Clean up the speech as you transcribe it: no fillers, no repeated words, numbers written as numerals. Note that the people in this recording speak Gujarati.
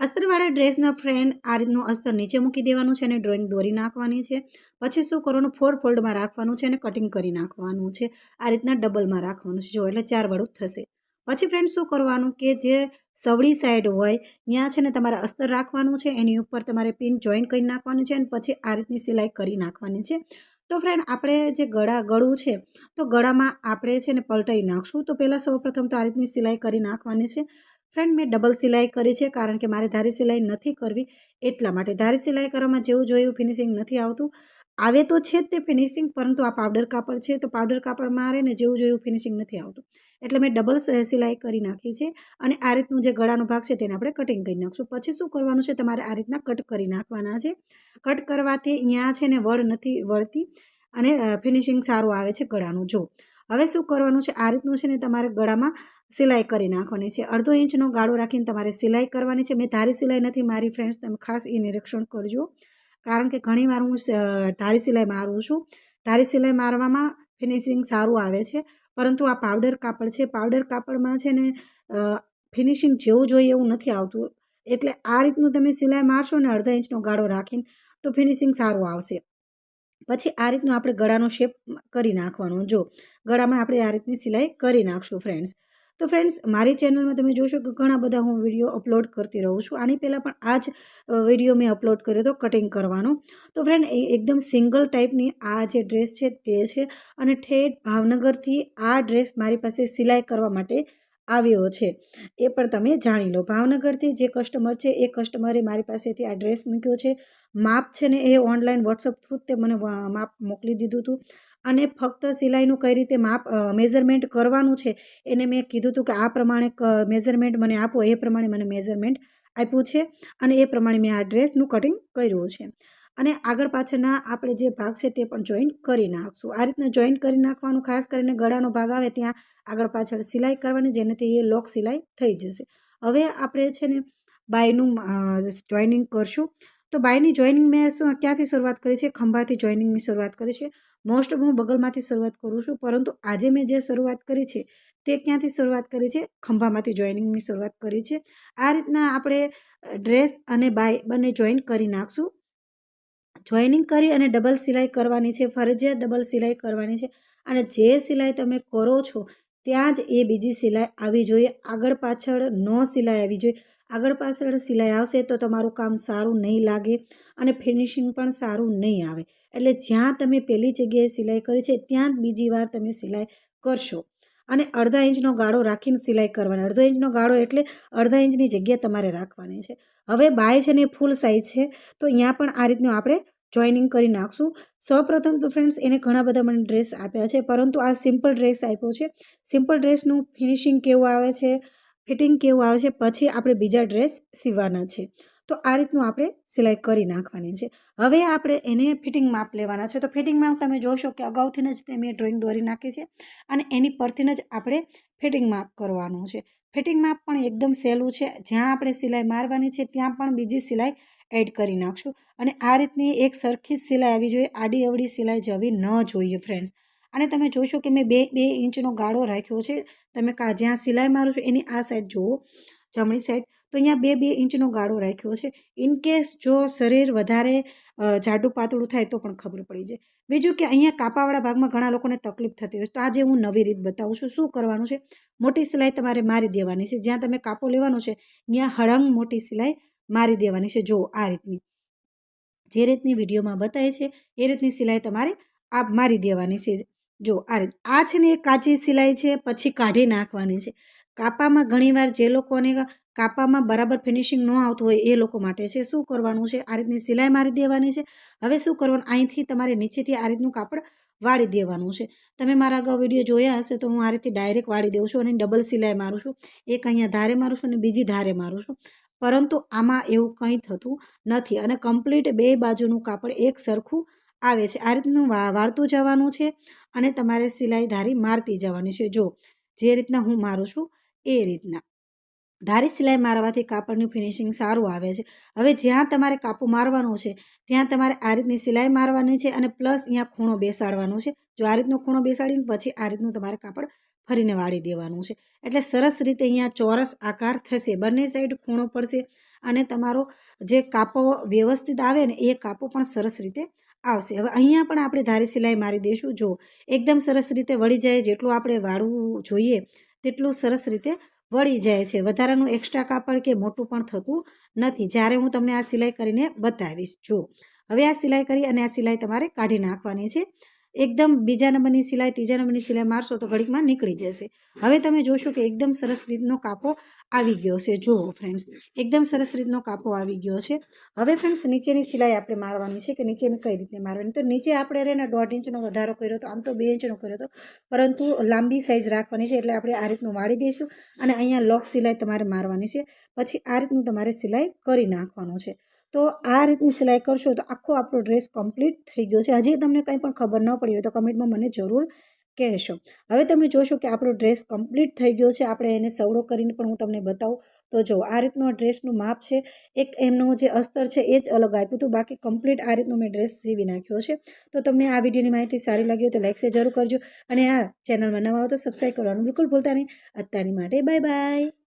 અસ્તરવાળા ડ્રેસના ફ્રેન્ડ આ રીતનું અસ્તર નીચે મૂકી દેવાનું છે અને ડ્રોઈંગ દોરી નાખવાની છે. પછી શું કરવાનું, 4 ફોલ્ડમાં રાખવાનું છે અને કટિંગ કરી નાખવાનું છે. આ રીતના ડબલમાં રાખવાનું છે, જો એટલે 4 વાળું થશે. પછી ફ્રેન્ડ શું કરવાનું કે જે સવડી સાઈડ હોય ત્યાં છે ને તમારે અસ્તર રાખવાનું છે, એની ઉપર તમારે પિન જોઈન કરી નાખવાનું છે અને પછી આ રીતની સિલાઈ કરી નાખવાની છે. તો ફ્રેન્ડ આપણે જે ગળું છે તો ગળામાં આપણે છે ને પલટાઈ નાખશું. તો પહેલાં સૌપ્રથમ તો આ રીતની સિલાઈ કરી નાખવાની છે. ફ્રેન્ડ મેં ડબલ સિલાઈ કરી છે કારણ કે મારે ધારી સિલાઈ નથી કરવી એટલા માટે. ધારી સિલાઈ કરવામાં જેવું જોયું ફિનિશિંગ નથી આવતું, આવે તો છે જ તે ફિનિશિંગ, પરંતુ આ પાવડર કાપડ છે તો પાવડર કાપડ મારે ને જેવું જોયું ફિનિશિંગ નથી આવતું, એટલે મેં ડબલ સિલાઈ કરી નાખી છે. અને આ રીતનું જે ગળાનો ભાગ છે તેને આપણે કટિંગ કરી નાખશું. પછી શું કરવાનું છે, તમારે આ રીતના કટ કરી નાખવાના છે. કટ કરવાથી અહીંયા છે ને વળ નથી વળતી અને ફિનિશિંગ સારું આવે છે ગળાનું. જો હવે શું કરવાનું છે, આ રીતનું છે ને તમારે ગળામાં સિલાઈ કરી નાખવાની છે. 1/2 ઇંચનો ગાળો રાખીને તમારે સિલાઈ કરવાની છે. મેં ધારી સિલાઈ નથી મારી ફ્રેન્ડ્સ, તમે ખાસ એ નિરીક્ષણ કરજો, કારણ કે ઘણીવાર હું ધારી સિલાઈ મારું છું. ધારી સિલાઈ મારવામાં ફિનિશિંગ સારું આવે છે, પરંતુ આ પાવડર કાપડ છે, પાવડર કાપડમાં છે ને ફિનિશિંગ જેવું જોઈએ એવું નથી આવતું. એટલે આ રીતનું તમે સિલાઈ મારશો ને 1/2 ઇંચનો ગાળો રાખીને તો ફિનિશિંગ સારું આવશે. પછી આ રીતનું આપણે ગળાનો શેપ કરી નાખવાનો. જો ગળામાં આપણે આ રીતની સિલાઈ કરી નાખશું ફ્રેન્ડ્સ. તો ફ્રેન્ડ્સ મારી ચેનલમાં તમે જોશો કે ઘણા બધા હું વિડીયો અપલોડ કરતી રહું છું. આની પહેલાં પણ આ જ વિડીયો મેં અપલોડ કર્યો હતો કટિંગ કરવાનો. તો ફ્રેન્ડ એકદમ સિંગલ ટાઈપની આ જે ડ્રેસ છે તે છે અને ઠેઠ ભાવનગરથી આ ડ્રેસ મારી પાસે સિલાઈ કરવા માટે આવ્યો છે, એ પણ તમે જાણી લો. ભાવનગરથી જે કસ્ટમર છે એ કસ્ટમરે મારી પાસેથી આ ડ્રેસ મૂક્યો છે. માપ છે ને એ ઓનલાઈન વોટ્સઅપ થ્રુ તે મને માપ મોકલી દીધું હતું અને ફક્ત સિલાઈનું કઈ રીતે માપ મેઝરમેન્ટ કરવાનું છે એને મેં કીધું હતું કે આ પ્રમાણે મેઝરમેન્ટ મને આપો, એ પ્રમાણે મને મેઝરમેન્ટ આપ્યું છે અને એ પ્રમાણે મેં આ ડ્રેસનું કટિંગ કર્યું છે. અને આગળ પાછળના આપણે જે ભાગ છે તે પણ જોઈન્ટ કરી નાખશું. આ રીતના જોઈન્ટ કરી નાખવાનું, ખાસ કરીને ગળાનો ભાગ આવે ત્યાં આગળ પાછળ સિલાઈ કરવાની, જેનાથી એ લોક સિલાઈ થઈ જશે. હવે આપણે છે ને બાયનું જોઈનિંગ કરશું. તો બાયની જોઈનિંગ મેં ક્યાંથી શરૂઆત કરી છે, ખંભાથી જોઈનિંગની શરૂઆત કરી છે. મોસ્ટ હું બગલમાંથી શરૂઆત કરું છું, પરંતુ આજે મેં જે શરૂઆત કરી છે તે ક્યાંથી શરૂઆત કરી છે, ખંભામાંથી જોઈનિંગની શરૂઆત કરી છે. આ રીતના આપણે ડ્રેસ અને બાય બંને જોઈન કરી નાખશું. જોઈનિંગ કરી અને ડબલ સિલાઈ કરવાની છે, ફરજિયાત ડબલ સિલાઈ કરવાની છે. અને જે સિલાઈ તમે કરો છો ત્યાં જ એ બીજી સિલાઈ આવી જોઈએ, આગળ પાછળ નો સિલાઈ આવી જોઈએ. આગળ પાછળ સિલાઈ આવશે તો તમારું કામ સારું નહીં લાગે અને ફિનિશિંગ પણ સારું નહીં આવે. એટલે જ્યાં તમે પહેલી જગ્યાએ સિલાઈ કરી છે ત્યાં જ બીજી વાર તમે સિલાઈ કરશો. અને 1/2 ઇંચનો ગાળો રાખીને સિલાઈ કરવાની. 1/2 ઇંચનો ગાળો એટલે 1/2 ઇંચની જગ્યા તમારે રાખવાની છે. હવે બાય છે ને ફૂલ સાઇઝ છે, તો અહીંયા પણ આ રીતનું આપણે જોઈનિંગ કરી નાખશું. સૌપ્રથમ તો ફ્રેન્ડ્સ એને ઘણા બધા મને ડ્રેસ આપ્યા છે, પરંતુ આ સિમ્પલ ડ્રેસ આપ્યો છે. સિમ્પલ ડ્રેસનું ફિનિશિંગ કેવું આવે છે, ફિટિંગ કેવું આવે છે, પછી આપણે બીજા ડ્રેસ સીવવાના છે. તો આ રીતનું આપણે સિલાઈ કરી નાખવાની છે. હવે આપણે એને ફિટિંગ માપ લેવાના છે. તો ફિટિંગ માપ તમે જોશો કે અગાઉથી જ મેં ડ્રોઈંગ દોરી નાખી છે અને એની પરથી જ આપણે ફિટિંગ માપ કરવાનું છે. ફિટિંગ માપ પણ એકદમ સહેલું છે. જ્યાં આપણે સિલાઈ મારવાની છે ત્યાં પણ બીજી સિલાઈ એડ કરી નાખશું. અને આ રીતની એક સરખી જ સિલાઈ આવી જોઈએ, આડી અવળી સિલાઈ જવી ન જોઈએ ફ્રેન્ડ્સ. અને તમે જોશો કે મેં 2 ઇંચનો ગાળો રાખ્યો છે. તમે જ્યાં સિલાઈ મારો છો એની આ સાઈડ જુઓ, જમણી સાઈડ, તો અહીંયા 2 ઇંચનો ગાળો રાખ્યો છે. ઇનકેસ જો શરીર વધારે જાડું પાતળું થાય તો પણ ખબર પડી જાય. બીજું કે અહીંયા કાપાવાળા ભાગમાં ઘણા લોકોને તકલીફ થતી હોય છે, તો આજે હું નવી રીત બતાવું છું. શું કરવાનું છે, મોટી સિલાઈ તમારે મારી દેવાની છે. જ્યાં તમે કાપો લેવાનો છે ત્યાં હળંગ મોટી સિલાઈ મારી દેવાની છે. જો આ રીતની, જે રીતની વિડીયોમાં બતાવે છે એ રીતની સિલાઈ તમારે આ મારી દેવાની છે. જો આ રીત, આ છે ને એ કાચી સિલાઈ છે, પછી કાઢી નાખવાની છે. કાપામાં ઘણીવાર જે લોકોને કાપામાં બરાબર ફિનિશિંગ ન આવતું હોય એ લોકો માટે છે. શું કરવાનું છે, આ રીતની સિલાઈ મારી દેવાની છે. હવે શું કરવાનું, અહીંથી તમારે નીચેથી આ રીતનું કાપડ વાળી દેવાનું છે. તમે મારા અગાઉ વિડીયો જોયા હશે તો હું આ રીતે ડાયરેક્ટ વાળી દઉં છું અને ડબલ સિલાઈ મારું છું. એક અહીંયા ધારે મારું છું અને બીજી ધારે મારું છું, પરંતુ આમાં એવું કંઈ થતું નથી અને કમ્પ્લીટ 2 બાજુનું કાપડ એક સરખું આવે છે. આ રીતનું વાળતું જવાનું છે અને તમારે સિલાઈ ધારી મારતી જવાની છે. જો જે રીતના હું મારું છું એ રીતના ધારી સિલાઈ મારવાથી કાપડનું ફિનિશિંગ સારું આવે છે. હવે જ્યાં તમારે કાપો મારવાનો છે ત્યાં તમારે આ રીતની સિલાઈ મારવાની છે અને પ્લસ અહીંયા ખૂણો બેસાડવાનો છે. જો આ રીતનો ખૂણો બેસાડીને પછી આ રીતનું તમારે કાપડ ફરીને વાળી દેવાનું છે. એટલે સરસ રીતે અહીંયા ચોરસ આકાર થશે, બંને સાઈડ ખૂણો પડશે અને તમારો જે કાપો વ્યવસ્થિત આવે ને એ કાપો પણ સરસ રીતે આવશે. હવે અહીંયા પણ આપણે ધારી સિલાઈ મારી દઈશું. જો એકદમ સરસ રીતે વળી જાય, જેટલું આપણે વાળવું જોઈએ તેટલું સરસ રીતે વળી જાય છે. વધારાનું એક્સ્ટ્રા કાપડ કે મોટું પણ થતું નથી જ્યારે હું તમને આ સિલાઈ કરીને બતાવીશ. જો હવે આ સિલાઈ કરી અને આ સિલાઈ તમારે કાઢી નાખવાની છે. એકદમ બીજા નંબરની સિલાઈ, ત્રીજા નંબરની સિલાઈ મારશો તો ઘડીકમાં નીકળી જશે. હવે તમે જોશો કે એકદમ સરસ રીતનો કાપો આવી ગયો છે. જુઓ ફ્રેન્ડ્સ, એકદમ સરસ રીતનો કાપો આવી ગયો છે. હવે ફ્રેન્ડ્સ નીચેની સિલાઈ આપણે મારવાની છે કે નીચેની કઈ રીતે મારવાની. તો નીચે આપણે એને 1.5 ઇંચનો વધારો કર્યો હતો, આમ તો 2 ઇંચનો કર્યો હતો, પરંતુ લાંબી સાઈઝ રાખવાની છે એટલે આપણે આ રીતનું વાળી દઈશું અને અહીંયા લોક સિલાઈ તમારે મારવાની છે. પછી આ રીતનું તમારે સિલાઈ કરી નાખવાનું છે. તો આ રીતની સિલાઈ કરશો તો આખો આપણો ડ્રેસ કમ્પ્લીટ થઈ ગયો છે. હજી તમને કંઈ પણ ખબર ન પડી હોય તો કમેન્ટમાં મને જરૂર કહેશો. હવે તમે જોશો કે આપણો ડ્રેસ કમ્પ્લીટ થઈ ગયો છે. આપણે એને સવડો કરીને પણ હું તમને બતાવું તો જો આ રીતનું ડ્રેસનું માપ છે. એક એમનું જે અસ્તર છે એ જ અલગ આપ્યું હતું, બાકી કમ્પ્લીટ આ રીતનું મેં ડ્રેસ સીવી નાખ્યો છે. તો તમને આ વિડીયોની માહિતી સારી લાગી હોય તો લાઈક શેર જરૂર કરજો અને આ ચેનલમાં નવા હો તો સબસ્ક્રાઈબ કરવાનું બિલકુલ ભૂલતા નહીં. અત્યારની માટે બાય બાય.